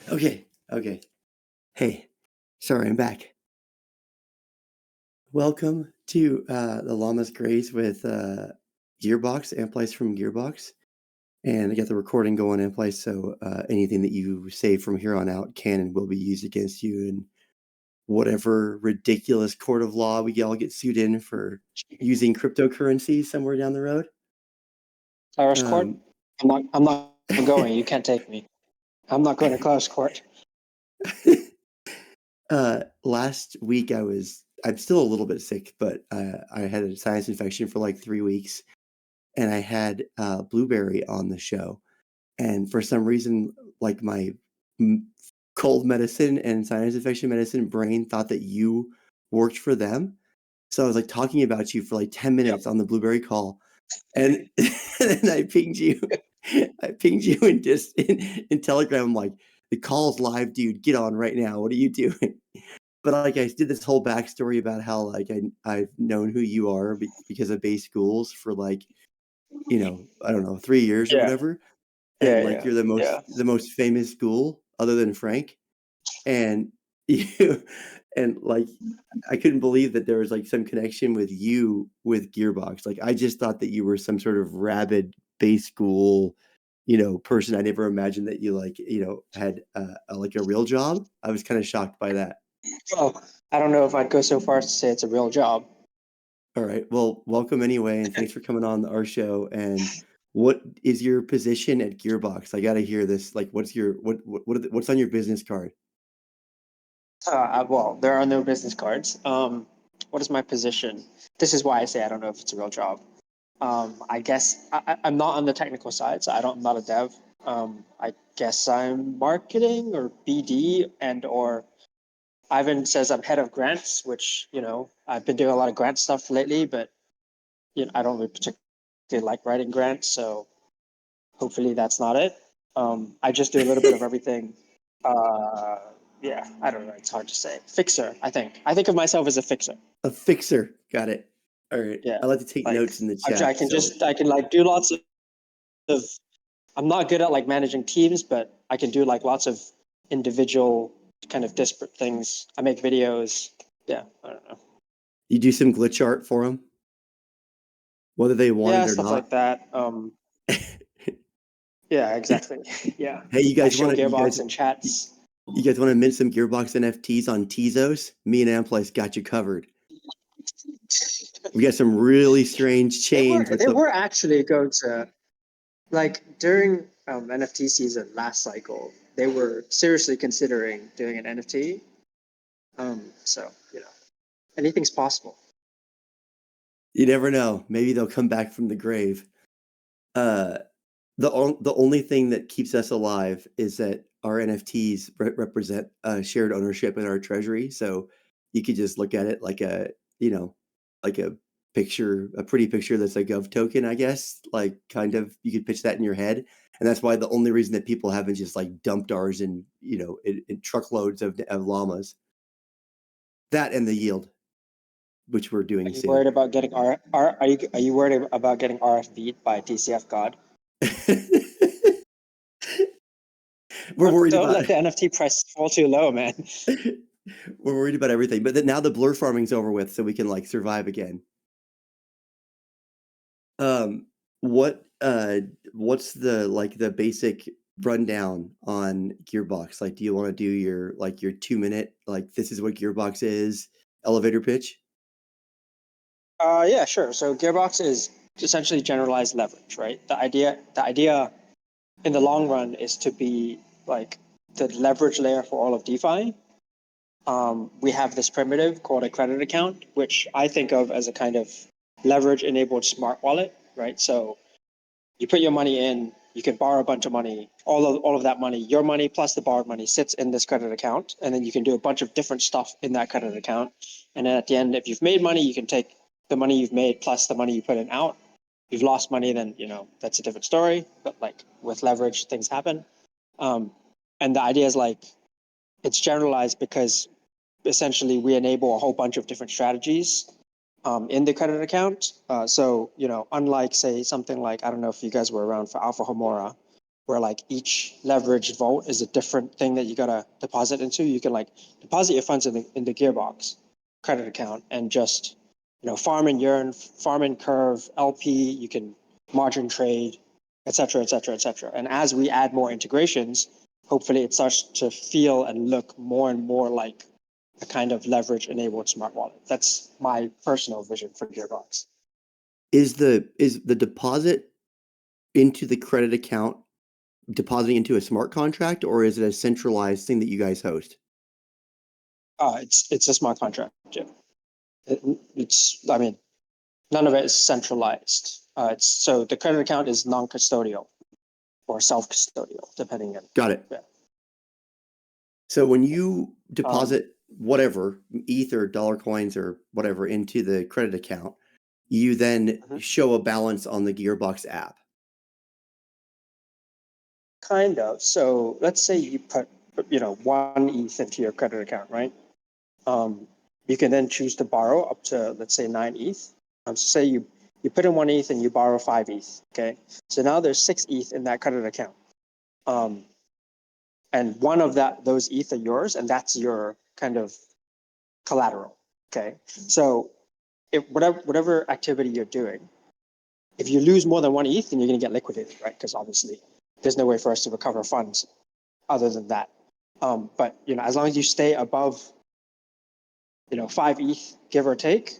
Okay, okay. Hey, sorry, I'm back. Welcome to the Llamas Graze with Gearbox, Amplice from Gearbox. And I got the recording going in place, so anything that you say from here on out can and will be used against you in whatever ridiculous court of law we all get sued in for using cryptocurrency somewhere down the road. Irish court? Um, I'm not going. You can't take me. I'm not going to Klaus court. Last week I'm still a little bit sick, but I had a sinus infection for like 3 weeks, and I had Blueberry on the show, and for some reason, like my cold medicine and sinus infection medicine brain thought that you worked for them, so I was like talking about you for like 10 Yep. minutes on the Blueberry call, and, and then I pinged you. I pinged you in Telegram. I'm like, the call's live, dude. Get on right now. What are you doing? But like I did this whole backstory about how like I've known who you are because of base schools for like I don't know 3 years or Yeah. whatever, and Yeah. like Yeah. you're the most Yeah. the most famous school other than Frank, and you and like I couldn't believe that there was like some connection with you with Gearbox. Like I just thought that you were some sort of rabid base school person. I never imagined that you had like a real job. I was kind of shocked by that. Well, I don't know if I'd go so far as to say it's a real job. All right. Well, welcome anyway, and thanks for coming on our show. And what is your position at Gearbox? I got to hear this. Like, what's your what's on your business card? Well, there are no business cards. What is my position? This is why I say I don't know if it's a real job. I guess I'm not on the technical side, so I'm not a dev. I guess I'm marketing or BD and or Ivan says I'm head of grants, which I've been doing a lot of grant stuff lately, but I don't really particularly like writing grants, so hopefully that's not it. I just do a little bit of everything. Uh, yeah, I don't know. It's hard to say. Fixer, I think. I think of myself as a fixer. A fixer. Got it. All right. Yeah, I like to take like notes in the I chat. can So just I can like do lots of. I'm not good at like managing teams, but I can do like lots of individual kind of disparate things. I make videos. Yeah, I don't know. you do some glitch art for them, whether they want Yeah, it or stuff not. like that. Yeah, exactly. Yeah, Hey, I show Gearbox in chats. you guys want to mint some Gearbox NFTs on Tezos? Me and Amplice got you covered. We got some really strange They were chains with they the were actually going to like during NFT season last cycle. They were seriously considering doing an NFT. So anything's possible. You never know. Maybe they'll come back from the grave. Uh, the only thing that keeps us alive is that our NFTs represent shared ownership in our treasury. So you could just look at it like you know, like a picture, a pretty picture that's a Gov token, I guess. Like kind of, you could pitch that in your head, and that's why the only reason that people haven't just like dumped ours in truckloads of llamas. That and the yield, which we're Are doing you soon. worried about getting are you worried about getting RFV'd by TCF God? We're worried Don't about let the NFT price fall too low, man. we're worried about everything, but now the blur farming's over with, so we can like survive again. Um, what what's the basic rundown on Gearbox? Like, do you want to do your 2 minute like this is what Gearbox is elevator pitch? Yeah, sure. So Gearbox is essentially generalized leverage, right? The idea in the long run is to be like the leverage layer for all of DeFi. We have this primitive called a credit account, which I think of as a kind of leverage enabled smart wallet, right? So you put your money in, you can borrow a bunch of money, all of that money, your money plus the borrowed money sits in this credit account, and then you can do a bunch of different stuff in that credit account. And then at the end, if you've made money, you can take the money you've made plus the money you put in out. If you've lost money, then that's a different story. But like with leverage, things happen. And the idea is like it's generalized because essentially we enable a whole bunch of different strategies in the credit account. So, unlike say something like, I don't know if you guys were around for Alpha Homora, where like each leveraged vault is a different thing that you gotta deposit into. You can like deposit your funds in the Gearbox credit account and just farm and yearn, farm and curve, LP. You can margin trade, etc., etc., etc. And as we add more integrations, hopefully it starts to feel and look more and more like a kind of leverage enabled smart wallet. That's my personal vision for Gearbox. Is the deposit into the credit account depositing into a smart contract, or is it a centralized thing that you guys host? It's a smart contract. Yeah. I mean, none of it is centralized. So the credit account is non-custodial or self-custodial, depending on. Got it. Yeah. So when you Um, deposit whatever, ETH or dollar coins or whatever into the credit account, you then show a balance on the Gearbox app. Kind of. So let's say you put 1 ETH into your credit account, right? You can then choose to borrow up to, let's say, 9 ETH. So say you put in 1 ETH and you borrow 5 ETH. Okay. So now there's 6 ETH in that credit account. And one of those ETH are yours, and that's your kind of collateral. Okay. So if whatever activity you're doing, if you lose more than 1 ETH, then you're going to get liquidated, right? Because obviously there's no way for us to recover funds other than that. But as long as you stay above 5 ETH, give or take,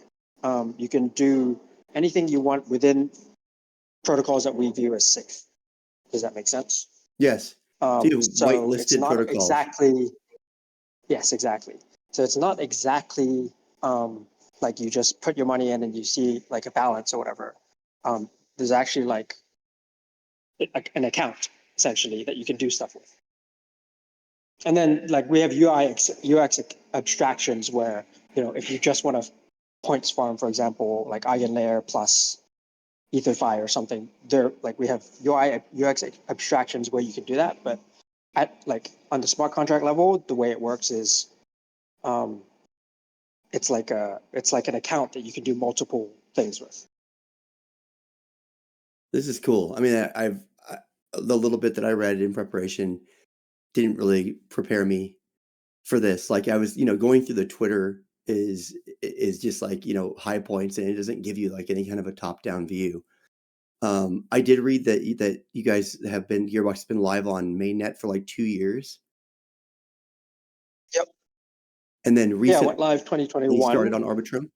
you can do anything you want within protocols that we view as safe. Does that make sense? Yes. So you have So it's whitelisted not protocols. exactly. Yes, exactly. So it's not exactly like you just put your money in and you see like a balance or whatever. There's actually like an account essentially that you can do stuff with. And then like we have UX abstractions where, if you just want to points farm, for example, like EigenLayer plus EtherFi or something, we have UX abstractions where you can do that. But at like on the smart contract level, the way it works is it's like an account that you can do multiple things with. This is cool. I mean, the little bit that I read in preparation didn't really prepare me for this. Like I was, going through the Twitter is just like, high points, and it doesn't give you like any kind of a top-down view. I did read that you guys Gearbox has been live on mainnet for like 2 years. Yep. And then Yeah, went recently live you 2021. started on Arbitrum.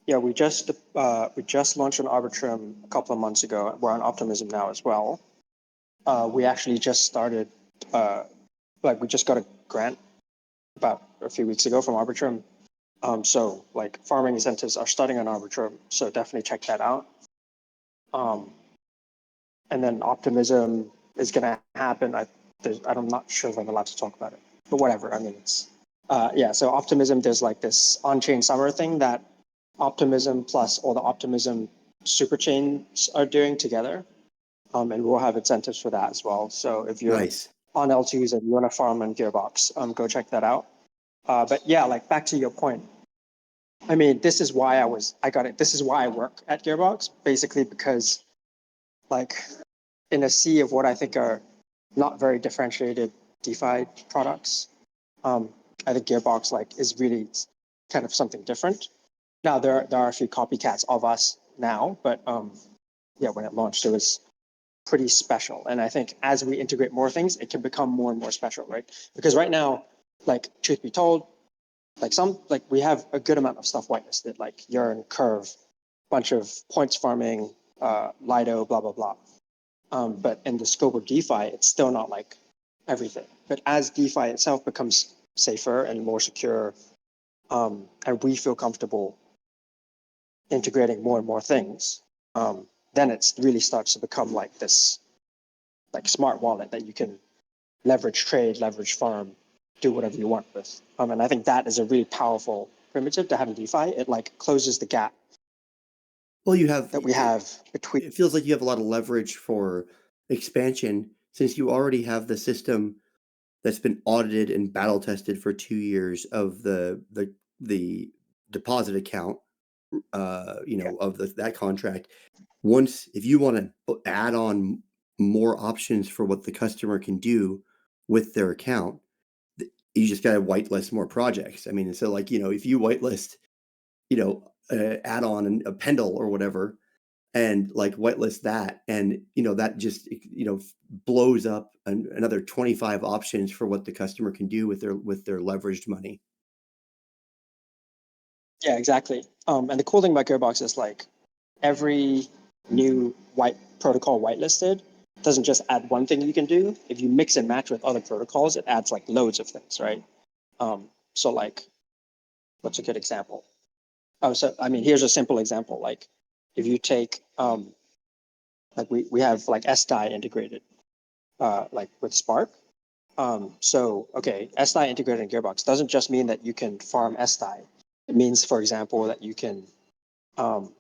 Yeah, we just launched on Arbitrum a couple of months ago. We're on Optimism now as well. We actually just started, we just got a grant about a few weeks ago from Arbitrum. So like farming incentives are starting on Arbitrum, so definitely check that out. And then Optimism is going to happen. I'm not sure if I'm allowed to talk about it, but whatever. I mean, it's yeah. So Optimism, there's like this on-chain summer thing that Optimism plus all the Optimism super chains are doing together, and we'll have incentives for that as well. So if you're Nice. on L2s and you want to farm on Gearbox, go check that out. But yeah, like back to your point. I mean, this is why I got it. This is why I work at Gearbox, basically because like in a sea of what I think are not very differentiated DeFi products, I think Gearbox is really kind of something different. Now there are a few copycats of us now, but yeah, when it launched, it was pretty special. And I think as we integrate more things, it can become more and more special, right? Because right now, truth be told, we have a good amount of stuff whitelisted, like Yearn, Curve, bunch of points farming, Lido, blah blah blah. But in the scope of DeFi, it's still not like everything. But as DeFi itself becomes safer and more secure, and we feel comfortable integrating more and more things, then it really starts to become like this smart wallet that you can leverage trade, leverage farm, do whatever you want with. And I think that is a really powerful primitive to have in DeFi. It closes the gap. Well, that we have between. It feels like you have a lot of leverage for expansion since you already have the system that's been audited and battle tested for 2 years of the deposit account, of that contract. Once, if you want to add on more options for what the customer can do with their account, you just got to whitelist more projects. I mean, so like, if you whitelist, add-on and a Pendle or whatever, and like whitelist that, and that just blows up another 25 options for what the customer can do with their leveraged money. Yeah, exactly. And the cool thing about Gearbox is like every new white protocol whitelisted doesn't just add one thing you can do. If you mix and match with other protocols, it adds like loads of things, right? So like, what's a good example? Oh, so I mean, here's a simple example. Like, if you take like we have like SDI integrated, like with Spark. So okay, SDI integrated in Gearbox doesn't just mean that you can farm SDI. It means, for example, that um,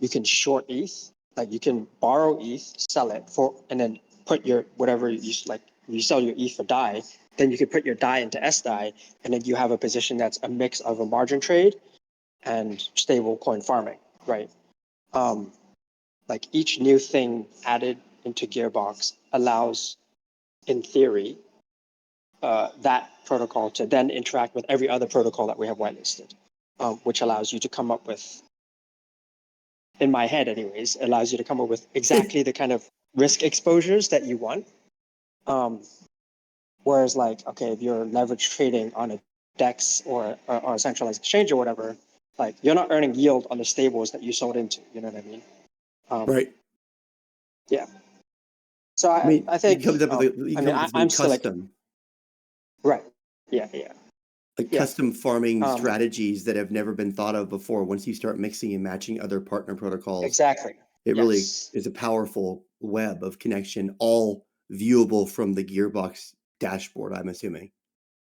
you can short ETH, like you can borrow ETH, sell it for, and then put your whatever you like. You sell your ETH for DAI, then you can put your DAI into SDAI, and then you have a position that's a mix of a margin trade and stable coin farming, right? Um, like each new thing added into Gearbox allows, in theory, that protocol to then interact with every other protocol that we have whitelisted, which allows you to come up with, in my head anyways, allows you to come up with exactly the kind of risk exposures that you want. Um, whereas like, okay, if you're leverage trading on a DEX or a centralized exchange or whatever, like you're not earning yield on the stables that you sold into, you know what I mean? Right. Yeah. So I mean, I you think, come up with you come up with something I'm still like, custom, right. Yeah, yeah, like yeah. custom farming Um, strategies that have never been thought of before. Once you start mixing and matching other partner protocols, exactly. it really Yes. is a powerful web of connection, all viewable from the Gearbox dashboard, I'm assuming.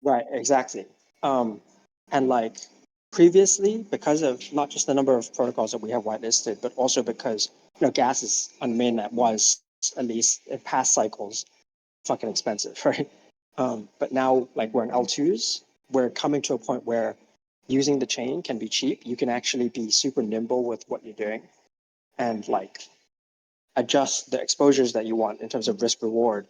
Right, exactly. And like previously, because of not just the number of protocols that we have whitelisted, but also because gas is on mainnet was, at least in past cycles, fucking expensive, right? But now like we're in L2s, we're coming to a point where using the chain can be cheap. You can actually be super nimble with what you're doing and like adjust the exposures that you want in terms of risk reward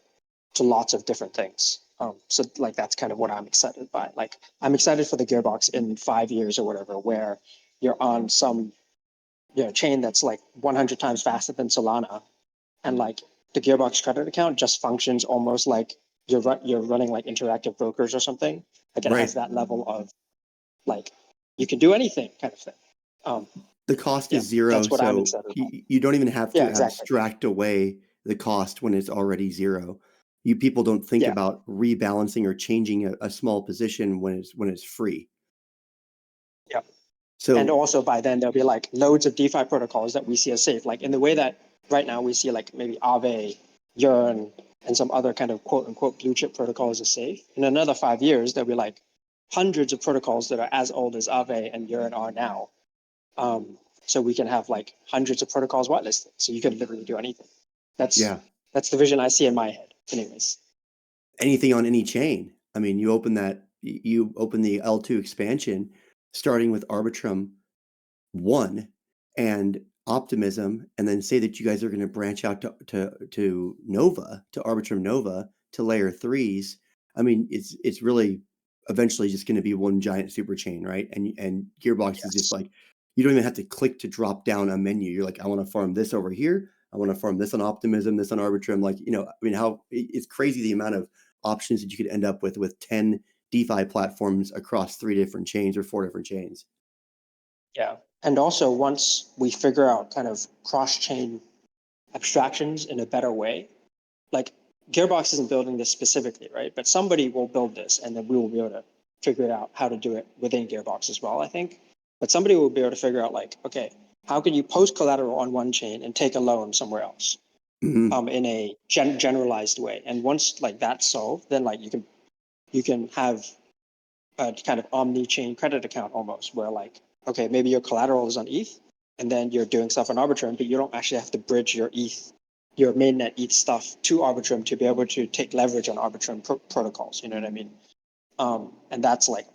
to lots of different things. So like that's kind of what I'm excited by. Like I'm excited for the Gearbox in 5 years or whatever, where you're on some chain that's like 100 times faster than Solana, and like the Gearbox credit account just functions almost like you're running like interactive brokers or something. Like it has Right. that level of like you can do anything kind of thing. Um, The cost yeah, is zero, that's what I'm so excited about. you don't even have Yeah, to exactly. abstract away the cost when it's already zero. You people don't think Yeah. about rebalancing or changing a small position when it's free. Yeah. And So, also by then there'll be like loads of DeFi protocols that we see as safe. Like in the way that right now we see like maybe Aave, Yearn, and some other kind of quote unquote blue chip protocols as safe. In another 5 years, there'll be like hundreds of protocols that are as old as Aave and Yearn are now. So we can have like hundreds of protocols whitelisted. So you can literally do anything. That's yeah, that's the vision I see in my head. Anyways. anything on any chain. I mean, you open the L2 expansion starting with Arbitrum 1 and Optimism, and then say that you guys are going to branch out to Nova, to Arbitrum Nova, to layer threes. I mean, it's really eventually just going to be one giant super chain, right? And Gearbox is just Yes. like, you don't even have to click to drop down a menu. You're like, I want to farm this over here. I want to farm this on Optimism, this on Arbitrum. Like, I mean, it's crazy the amount of options that you could end up with 10 DeFi platforms across 3 different chains or 4 different chains. Yeah. And also once we figure out kind of cross-chain abstractions in a better way, like Gearbox isn't building this specifically, right? But somebody will build this, and then we will be able to figure out how to do it within Gearbox as well, I think. But somebody will be able to figure out like, okay, how can you post collateral on one chain and take a loan somewhere else, Mhm. in a generalized way? And once like that's solved, then like you can have a kind of omni-chain credit account almost, where like, okay, maybe your collateral is on ETH, and then you're doing stuff on Arbitrum, but you don't actually have to bridge your ETH, your mainnet ETH stuff to Arbitrum to be able to take leverage on Arbitrum protocols. You know what I mean? And that's like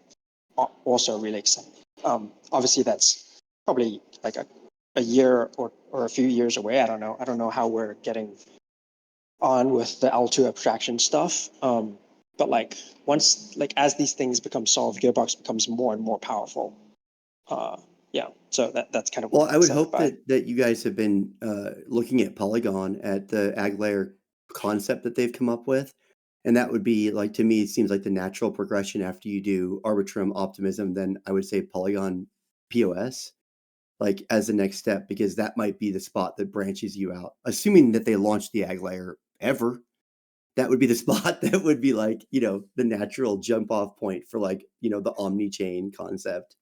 also really exciting. Obviously, that's probably like a year or a few years away. I don't know. I don't know how we're getting on with the L2 abstraction stuff. But like once, like as these things become solved, Gearbox becomes more and more powerful. Yeah, so that's kind of what Well, I'm I would excited hope by. that you guys have been looking at Polygon at the ag layer concept that they've come up with, and that would be like, to me, it seems like the natural progression after you do Arbitrum Optimism. Then I would say Polygon POS, like as the next step, because that might be the spot that branches you out. Assuming that they launch the ag layer ever, that would be the spot that would be like, the natural jump off point for like, the omni chain concept.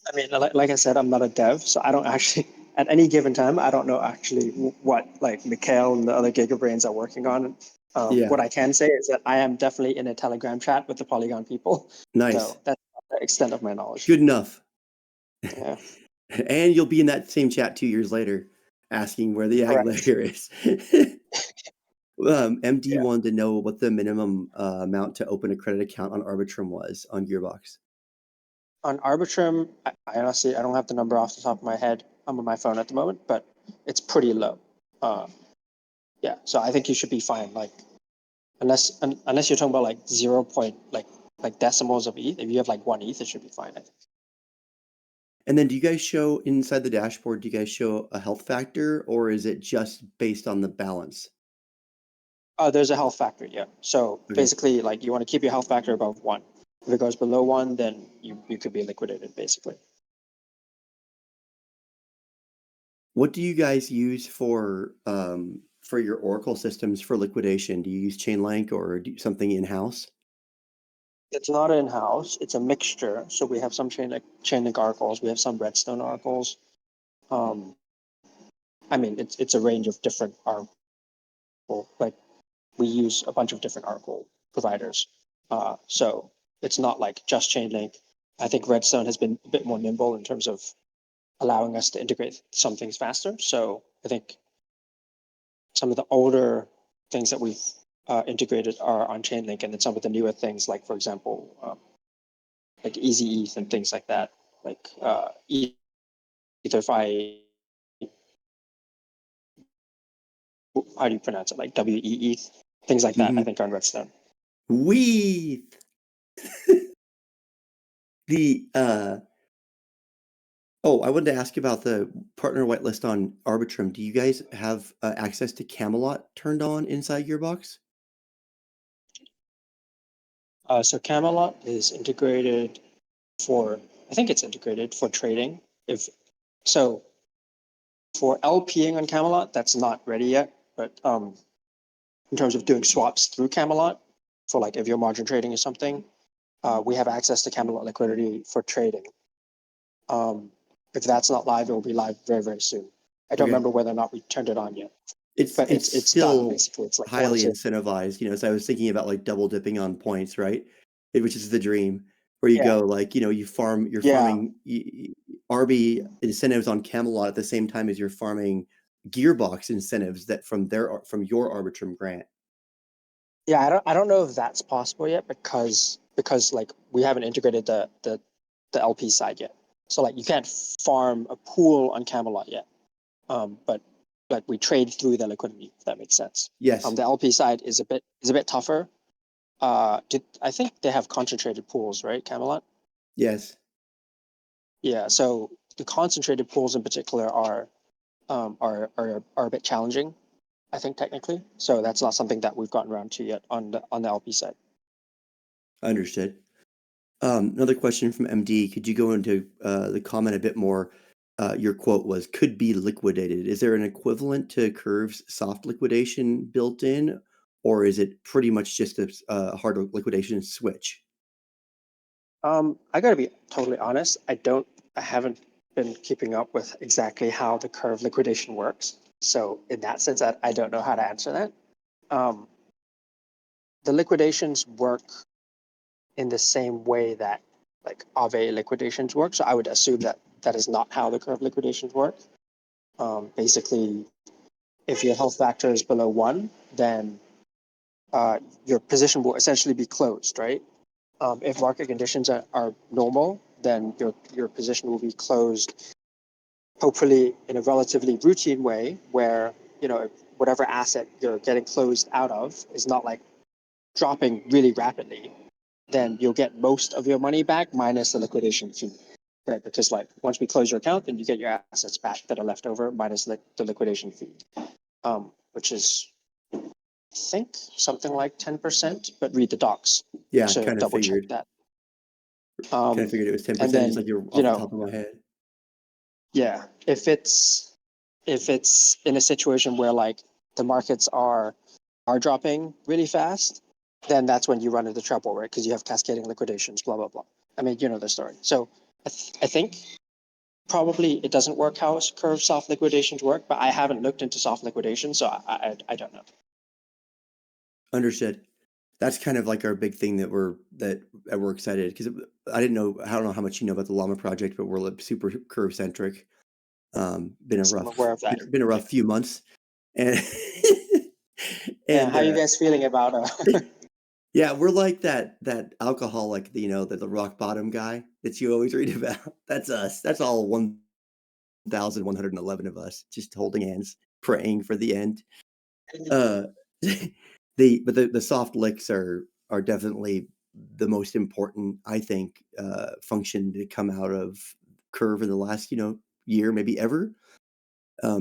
I mean, like I said, I'm not a dev, so I don't actually, at any given time, I don't know actually what like Mikhail and the other GigaBrains are working on. Yeah, What I can say is that I am definitely in a Telegram chat with the Polygon people. nice. So that's the extent of my knowledge. Good enough. Yeah, And you'll be in that same chat 2 years later asking where the ag correct. layer is. MD Yeah. wanted to know what the minimum amount to open a credit account on Arbitrum was on Gearbox. On Arbitrum, I honestly, I don't have the number off the top of my head. I'm on my phone at the moment, but it's pretty low. Yeah, so I think you should be fine. Like, unless you're talking about like 0 point, like decimals of ETH. If you have like 1 ETH, it should be fine, I think. And then do you guys show inside the dashboard, do you guys show a health factor, or is it just based on the balance? There's a health factor, yeah. So Okay. basically, like you want to keep your health factor above 1. If it goes below 1, then you could be liquidated, basically. What do you guys use for your Oracle systems for liquidation? Do you use Chainlink or something in-house? It's not in-house. It's a mixture. So we have some Chainlink oracles. We have some Redstone oracles. Um, I mean, it's a range of different oracle. Like we use a bunch of different oracle providers. So it's not like just Chainlink. I think Redstone has been a bit more nimble in terms of allowing us to integrate some things faster. So I think some of the older things that we've integrated are on Chainlink, and then some of the newer things, like for example, like Easy ETH and things like that, like EtherFi. How do you pronounce it? Like WEETH, things like that. I Mm-hmm. think on Redstone. We the Oh, I wanted to ask about the partner whitelist on Arbitrum. Do you guys have access to Camelot turned on inside your box? So Camelot is integrated for, I think it's integrated for trading. If so, for LPing on Camelot, that's not ready yet. But in terms of doing swaps through Camelot, for like if you're margin trading or something, we have access to Camelot liquidity for trading. If that's not live, it will be live very, very soon. I don't Okay. remember whether or not we turned it on yet, It's but it's it's done still basically. It's like one or highly two. incentivized, so I was thinking about like double dipping on points, right? Which is the dream, where you Yeah, go like, you're yeah, farming RB incentives on Camelot at the same time as you're farming Gearbox incentives that from your Arbitrum grant. yeah. I don't know if that's possible yet because like we haven't integrated the LP side yet. So like you can't farm a pool on Camelot yet. But we trade through the liquidity, if that makes sense. Yes. The LP side is a bit tougher. I think they have concentrated pools, right, Camelot? Yes. Yeah. So the concentrated pools in particular are a bit challenging, I think technically. So that's not something that we've gotten around to yet on the LP side. Understood. Another question from MD. Could you go into the comment a bit more? Your quote was, could be liquidated. Is there an equivalent to Curve's soft liquidation built in, or is it pretty much just a hard liquidation switch? I gotta be totally honest. I haven't been keeping up with exactly how the curve liquidation works. So in that sense, I don't know how to answer that. Um, the liquidations work in the same way that like Aave liquidations work. So I would assume that that is not how the curve liquidations work. Basically, if your health factor is below 1, then your position will essentially be closed, right? If market conditions are normal, then your position will be closed, hopefully in a relatively routine way, where whatever asset you're getting closed out of is not like dropping really rapidly, then you'll get most of your money back minus the liquidation fee. Right, because like once we close your account, then you get your assets back that are left over minus the liquidation fee, which is I think something like 10%, but read the docs Yeah, to kind of double check figured. that. Kind of figured it was And 10%, just then like you're off the top of my head. yeah, if it's in a situation where like the markets are dropping really fast, then that's when you run into trouble, right? Because you have cascading liquidations, blah blah blah. I mean, you know the story. So I think probably it doesn't work how curve soft liquidations work, but I haven't looked into soft liquidation, so I don't know. Understood. That's kind of like our big thing that we're excited, because I don't know how much you know about the Llama project, but we're like super curve centric. Been a I'm aware of that. been a rough few months, and Yeah, and how are you guys feeling about yeah, we're like that alcoholic, the rock bottom guy that you always read about. That's us. That's all 1,111 of us, just holding hands, praying for the end. Uh, the soft licks are definitely the most important, I think, function to come out of Curve in the last, year, maybe ever.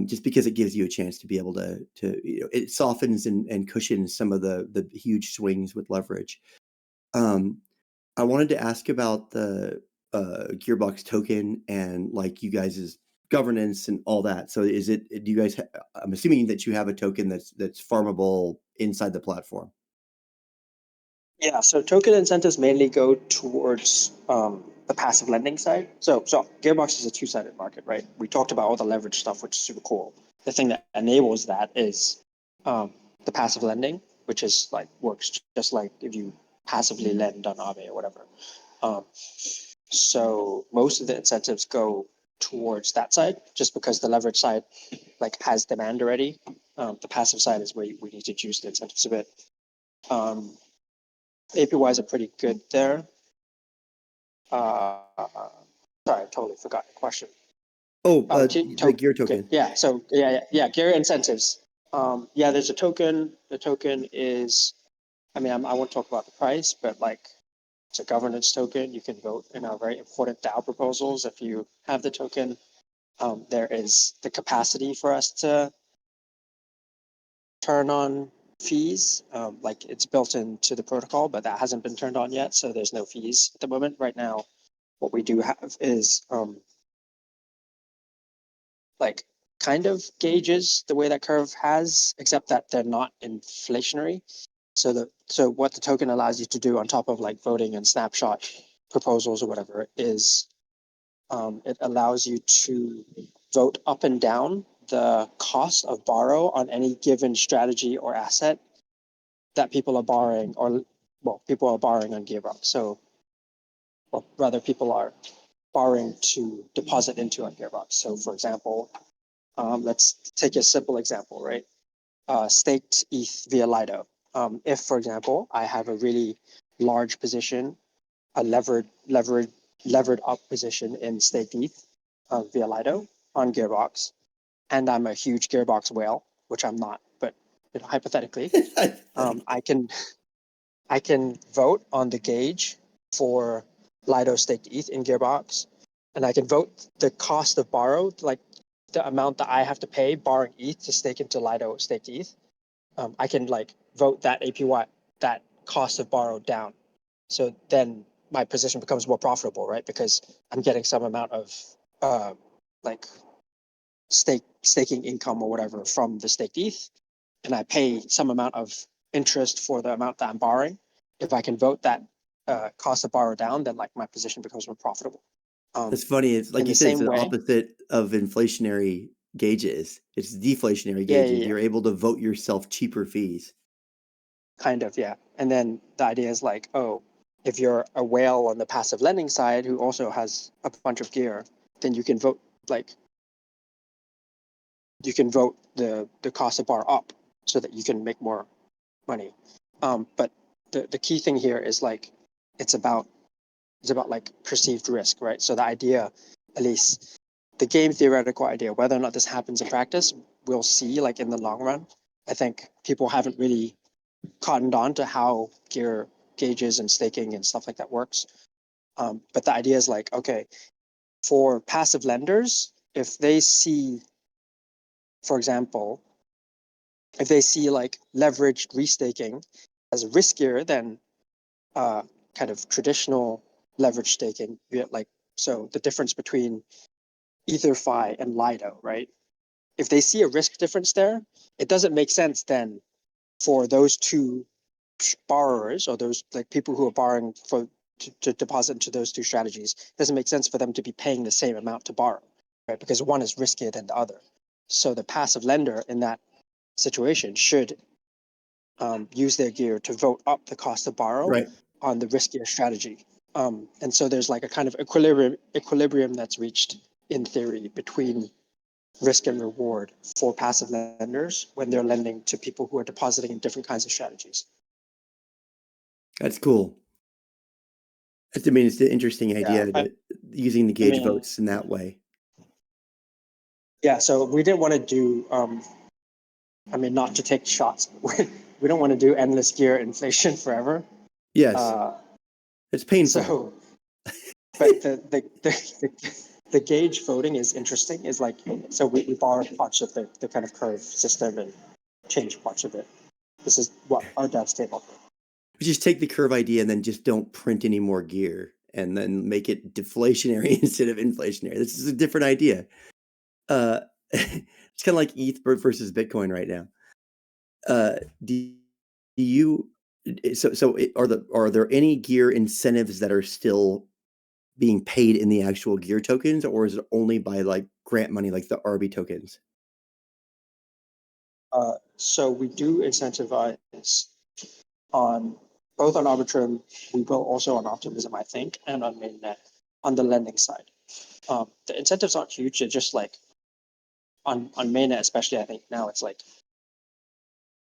Just because it gives you a chance to be able to it softens and cushions some of the huge swings with leverage. Um, I wanted to ask about the Gearbox token and like you guys' governance and all that. So do you guys I'm assuming that you have a token that's farmable inside the platform. Yeah, so token incentives mainly go towards the passive lending side. So Gearbox is a two-sided market, right? We talked about all the leverage stuff, which is super cool. The thing that enables that is the passive lending, which is like works just like if you passively lend on Aave or whatever. So most of the incentives go towards that side, just because the leverage side like has demand already. The passive side is where we need to juice the incentives a bit. APYs are pretty good there. Sorry, I totally forgot the question. Oh, the Gear Okay. token. Yeah. So yeah. Gear incentives. Yeah, there's a token. The token is, I mean, I won't talk about the price, but like it's a governance token. You can vote in our very important DAO proposals. If you have the token, there is the capacity for us to turn on fees. Like it's built into the protocol, but that hasn't been turned on yet. So there's no fees at the moment. Right now, what we do have is like kind of gauges the way that curve has, except that they're not inflationary. So what the token allows you to do on top of like voting and snapshot proposals or whatever is it allows you to vote up and down the cost of borrow on any given strategy or asset that people are borrowing, or well, people are borrowing on Gearbox. So, or rather, people are borrowing to deposit into on Gearbox. So, for example, let's take a simple example, right? Staked ETH via Lido. If, for example, I have a really large position, a levered up position in staked ETH via Lido on Gearbox, and I'm a huge Gearbox whale, which I'm not, but hypothetically, I can vote on the gauge for Lido staked ETH in Gearbox, and I can vote the cost of borrow, like the amount that I have to pay borrowing ETH to stake into Lido staked ETH. I can like vote that APY, that cost of borrow down. So then my position becomes more profitable, right? Because I'm getting some amount of like staking income or whatever from the staked ETH, and I pay some amount of interest for the amount that I'm borrowing. If I can vote that cost of borrow down, then like my position becomes more profitable. That's funny. It's like In you the said, it's same the way, opposite of inflationary gauges. It's deflationary yeah, gauges. yeah, yeah, You're able to vote yourself cheaper fees. kind of, yeah. And then the idea is like, oh, if you're a whale on the passive lending side who also has a bunch of gear, then you can vote like the cost of bar up so that you can make more money. But the key thing here is like it's about like perceived risk, right? So the idea, at least the game theoretical idea, whether or not this happens in practice, we'll see like in the long run. I think people haven't really cottoned on to how gear gauges and staking and stuff like that works. But the idea is like, okay, for passive lenders, if they see, for example, if they see like leveraged restaking as riskier than kind of traditional leverage staking, like, so the difference between EtherFi and Lido, right? If they see a risk difference there, it doesn't make sense then for those two borrowers, or those like people who are borrowing to deposit into those two strategies, it doesn't make sense for them to be paying the same amount to borrow, right? Because one is riskier than the other. So the passive lender in that situation should use their gear to vote up the cost to borrow Right. on the riskier strategy. And so there's like a kind of equilibrium that's reached in theory between risk and reward for passive lenders when they're lending to people who are depositing in different kinds of strategies. That's cool. I mean, it's an interesting Yeah, idea to using the I gauge mean, votes in that way. yeah. So we didn't want to do. I mean, not to take shots. We don't want to do endless gear inflation forever. Yes, Uh, it's painful. so, but the gauge voting is interesting. Is like, so we borrow parts of the kind of curve system and change parts of it. This is what our devs came up with. We just take the curve idea and then just don't print any more gear and then make it deflationary instead of inflationary. This is a different idea. It's kind of like ETH versus Bitcoin right now. Do you are there any gear incentives that are still being paid in the actual gear tokens, or is it only by like grant money like the RB tokens? So we do incentivize on both on Arbitrum, we will also on Optimism, I think, and on Mainnet on the lending side. The incentives aren't huge. They're just like on Mainnet, especially, I think now it's like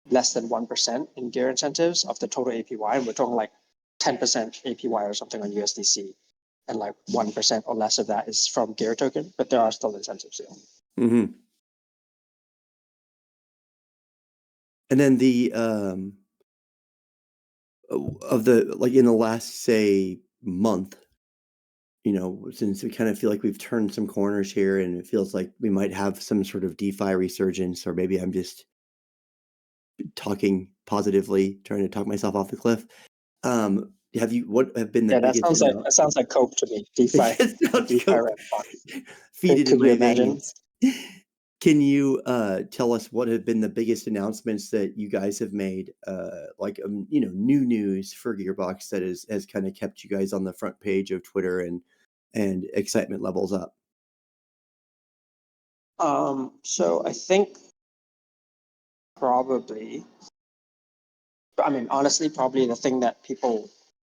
less than 1% in gear incentives of the total APY. And we're talking like 10% APY or something on USDC. And like 1% or less of that is from gear token, but there are still incentives there. Mm-hmm. And then the of the like in the last say month, since we kind of feel like we've turned some corners here and it feels like we might have some sort of DeFi resurgence, or maybe I'm just talking positively, trying to talk myself off the cliff. What have been the Yeah, biggest that sounds like cope to me. DeFi, it the sounds DeFi cool. ramp. Feed it in Could you my imagine? veins. Can you tell us what have been the biggest announcements that you guys have made? New news for Gearbox that has kind of kept you guys on the front page of Twitter and excitement levels up. So I think probably, I mean, honestly, probably the thing that people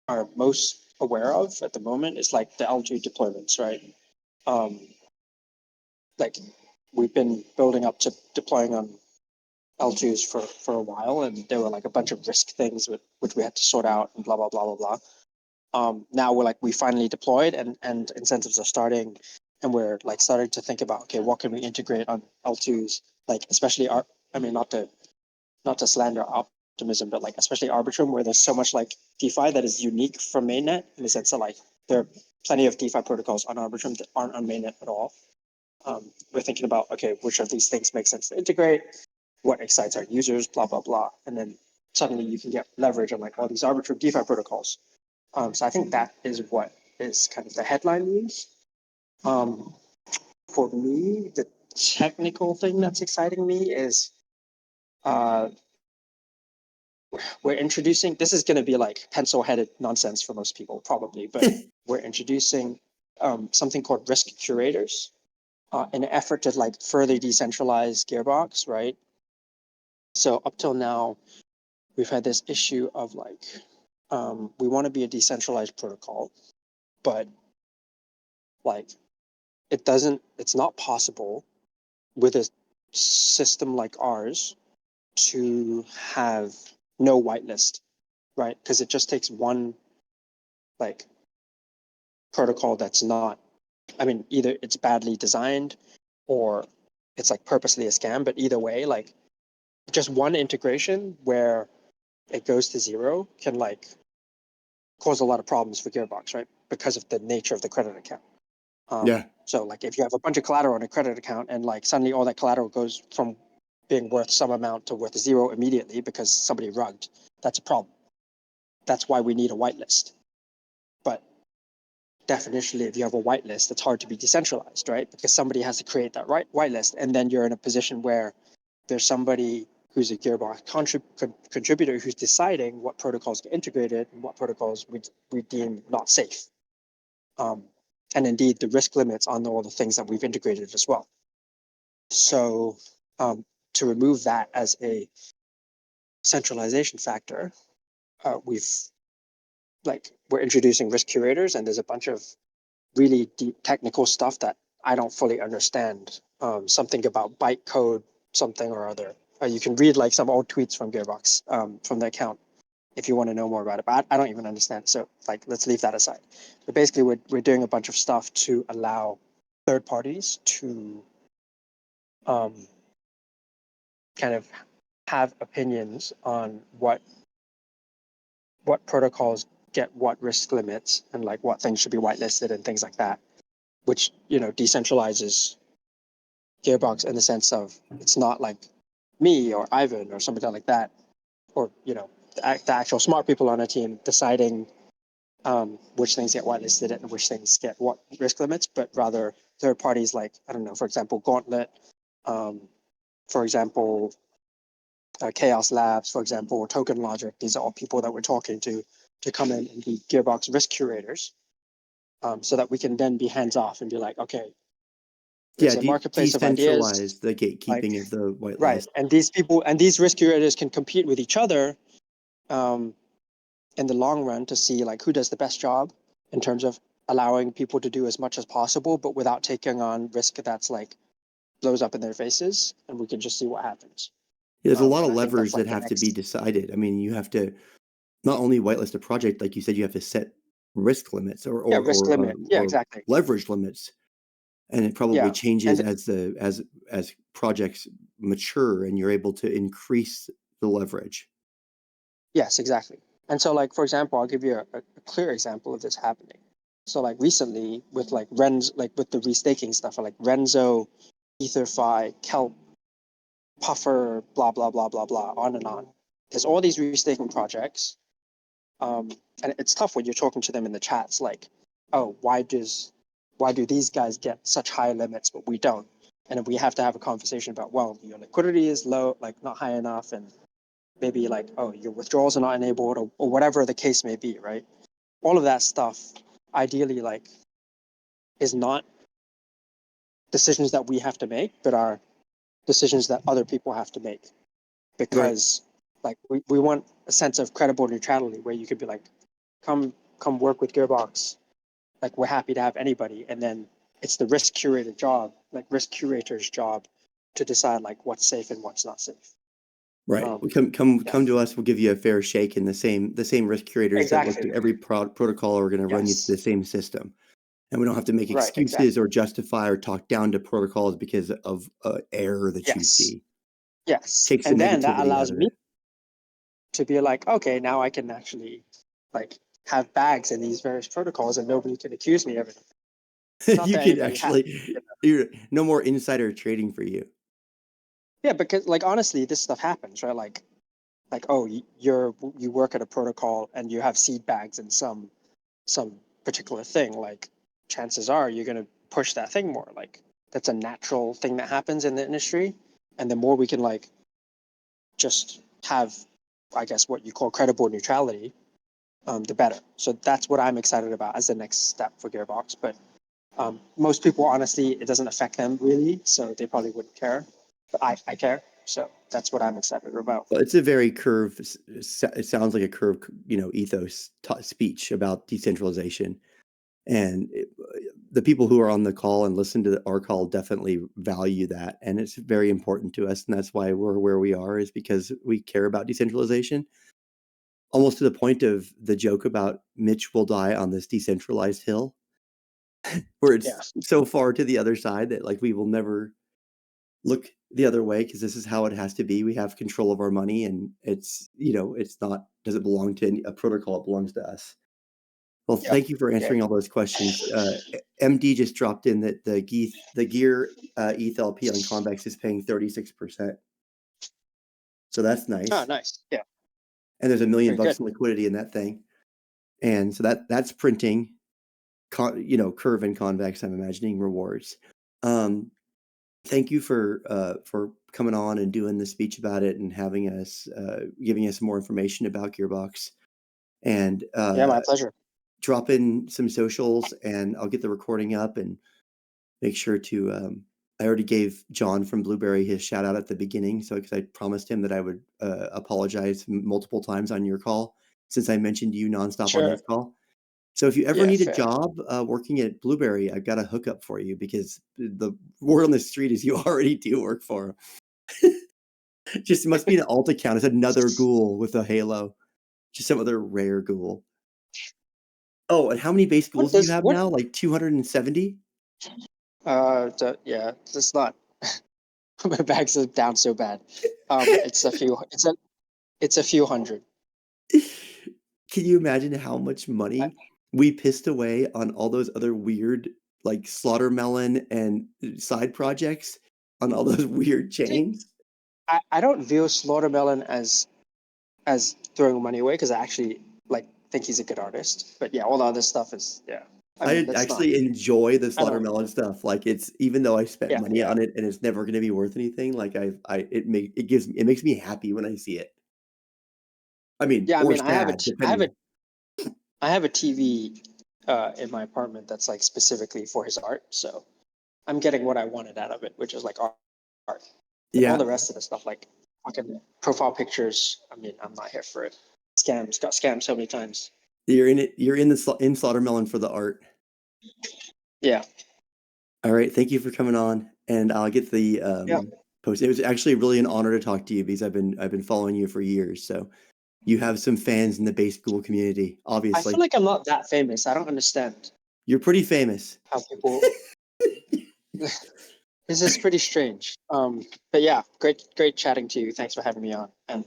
are most aware of at the moment is like the L2 deployments, right? Um, like we've been building up to deploying on L2s for a while, and there were like a bunch of risk things which we had to sort out and blah blah blah blah blah. Now we finally deployed, and incentives are starting, and we're like starting to think about, okay, what can we integrate on L2s, like especially I mean, not to slander optimism, but like especially Arbitrum, where there's so much like DeFi that is unique from mainnet, in the sense that like there are plenty of DeFi protocols on Arbitrum that aren't on mainnet at all. We're thinking about, okay, which of these things make sense to integrate, what excites our users, blah blah blah, and then suddenly you can get leverage on like all these Arbitrum DeFi protocols. So I think that is what is kind of the headline news. For me, the technical thing that's exciting me is uh, we're introducing, this is going to be like pencil headed nonsense for most people probably, but we're introducing something called risk curators in an effort to like further decentralize Gearbox, right? So up till now, we've had this issue of like, we want to be a decentralized protocol, but like it's not possible with a system like ours to have no whitelist, right? Because it just takes one like protocol that's not, I mean, either it's badly designed or it's like purposely a scam, but either way, like just one integration where it goes to zero can like cause a lot of problems for Gearbox, right? Because of the nature of the credit account. Yeah. So like if you have a bunch of collateral on a credit account and like suddenly all that collateral goes from being worth some amount to worth zero immediately because somebody rugged, that's a problem. That's why we need a whitelist. But definitionally, if you have a whitelist, it's hard to be decentralized, right? Because somebody has to create that whitelist, and then you're in a position where there's somebody who's a Gearbox contributor who's deciding what protocols get integrated and what protocols we deem not safe. And indeed, the risk limits on all the things that we've integrated as well. So to remove that as a centralization factor, we're introducing risk curators, and there's a bunch of really deep technical stuff that I don't fully understand. Something about bytecode, something or other. You can read like some old tweets from Gearbox from the account if you want to know more about it. But I don't even understand. So like, let's leave that aside. But basically, we're doing a bunch of stuff to allow third parties to kind of have opinions on what protocols get what risk limits and like what things should be whitelisted and things like that, which decentralizes Gearbox in the sense of it's not like me or Ivan or somebody like that, or the actual smart people on a team deciding which things get whitelisted and which things get what risk limits, but rather third parties like, I don't know, for example, Gauntlet, for example, Chaos Labs, for example, or Token Logic. These are all people that we're talking to come in and be Gearbox risk curators, so that we can then be hands off and be like, okay, Yeah, there's a marketplace of ideas, decentralize the like gatekeeping of the right, whitelist. and these people and these risk curators can compete with each other in the long run to see like who does the best job in terms of allowing people to do as much as possible, but without taking on risk that's like blows up in their faces, and we can just see what happens. Yeah, there's a lot And of I think that's levers that like the have to be next. decided. I mean, you have to not only whitelist a project, like you said, you have to set risk limits Yeah, risk limit. Yeah, or exactly. leverage limits, and it probably Yeah, changes and as projects mature and you're able to increase the leverage. yes, exactly. And so, like for example, I'll give you a clear example of this happening. So, like recently, with like like with the restaking stuff, like Renzo, EtherFi, Kelp, Puffer, blah blah blah blah blah, on and on. There's all these restaking projects, and it's tough when you're talking to them in the chats. Like, oh, why do these guys get such high limits but we don't? And we have to have a conversation about, well, your liquidity is low, like not high enough, and maybe like, oh, your withdrawals are not enabled, or whatever the case may be, right? All of that stuff, ideally, like, is not decisions that we have to make, but are decisions that other people have to make, Right. because like we want a sense of credible neutrality where you could be like, come work with Gearbox, like we're happy to have anybody, and then it's the risk curator's job to decide like what's safe and what's not safe. Right. um yeah, Come to us, we'll give you a fair shake, and the same risk curators that looked exactly. at every protocol are gonna run you through Yes, the same system. And we don't have to make right, excuses or exactly. justify or talk down to protocols because of error that you Yes, see. yes, Takes the and then that negativity out allows of me it. to be like, okay, now I can actually like have bags in these various protocols and nobody can accuse me of it. Not You that could anybody has. actually you're no more insider trading for you. Yeah, because like honestly, this stuff happens, right? Like oh, you work at a protocol and you have seed bags in some particular thing. Like chances are you're gonna push that thing more. Like that's a natural thing that happens in the industry. And the more we can like just have, I guess, what you call credible neutrality, the better. So that's what I'm excited about as the next step for Gearbox. But most people, honestly, it doesn't affect them really, so they probably wouldn't care. But I care, so that's what I'm excited about. Well, it's a very curved it sounds like a curved, ethos speech about decentralization. And the people who are on the call and listen to our call definitely value that. And it's very important to us. And that's why we're where we are, is because we care about decentralization. Almost to the point of the joke about Mitch will die on this decentralized hill, where it's Yeah, so far to the other side that like we will never look the other way because this is how it has to be. We have control of our money, and it's it's not doesn't belong to a protocol. It belongs to us. Well, Yeah. thank you for Yeah. answering all those questions. MD just dropped in that the Gear ETH LP on Convex is paying 36%. So that's Oh, nice. nice. Yeah. And there's $1 million Very good. in liquidity in that thing. And so that's printing, Curve and Convex, I'm imagining rewards. Thank you for coming on and doing the speech about it and having us giving us more information about Gearbox. And Yeah, my pleasure. drop in some socials, and I'll get the recording up and make sure to. I already gave John from Blueberry his shout out at the beginning, so because I promised him that I would apologize multiple times on your call since I mentioned you nonstop on Sure. his call. So if you ever Yeah, need a fair. job working at Blueberry, I've got a hookup for you because the word on the street is you already do work for him. Just must be an alt account. It's another ghoul with a halo. Just some other rare ghoul. Oh, and how many base ghouls do you have What now? Like 270? yeah, it's not my bags are down so bad. It's a few hundred. Can you imagine how much I, money we pissed away on all those other weird, like Slaughtermelon and side projects on all those weird see, chains? I don't view Slaughtermelon as throwing money away because I actually like think he's a good artist. But yeah, all the other stuff is yeah. I mean I that's not actually enjoy the I don't Slaughtermelon stuff. Like it's even though I spent yeah, money yeah. on it and it's never going to be worth anything, like it makes me happy when I see it. I mean, Yeah, I or mean sad, depending. I have a TV in my apartment that's like specifically for his art. So I'm getting what I wanted out of it, which is like art. All Yeah, the rest of the stuff, like fucking profile pictures. I mean, I'm not here for it. Scams, got scammed so many times. you're in it. You're in in Slaughtermelon for the art. Yeah, All right, thank you for coming on, and I'll get the yeah. post. It was actually really an honor to talk to you because I've been following you for years. So you have some fans in the base school community, I feel obviously. like I'm not that famous. I don't understand You're pretty famous. how people. This is pretty strange. But yeah, great chatting to you. Thanks for having me on. And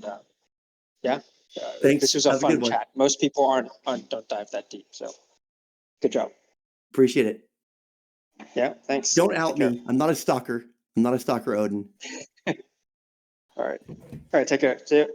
yeah, this Thanks. was a Have a good fun one. chat. Most people aren't don't dive that deep. So good job. Appreciate it. Yeah, thanks. Don't Take out care. me. I'm not a stalker. I'm not a stalker, Odin. All right. All right. Take care. See you.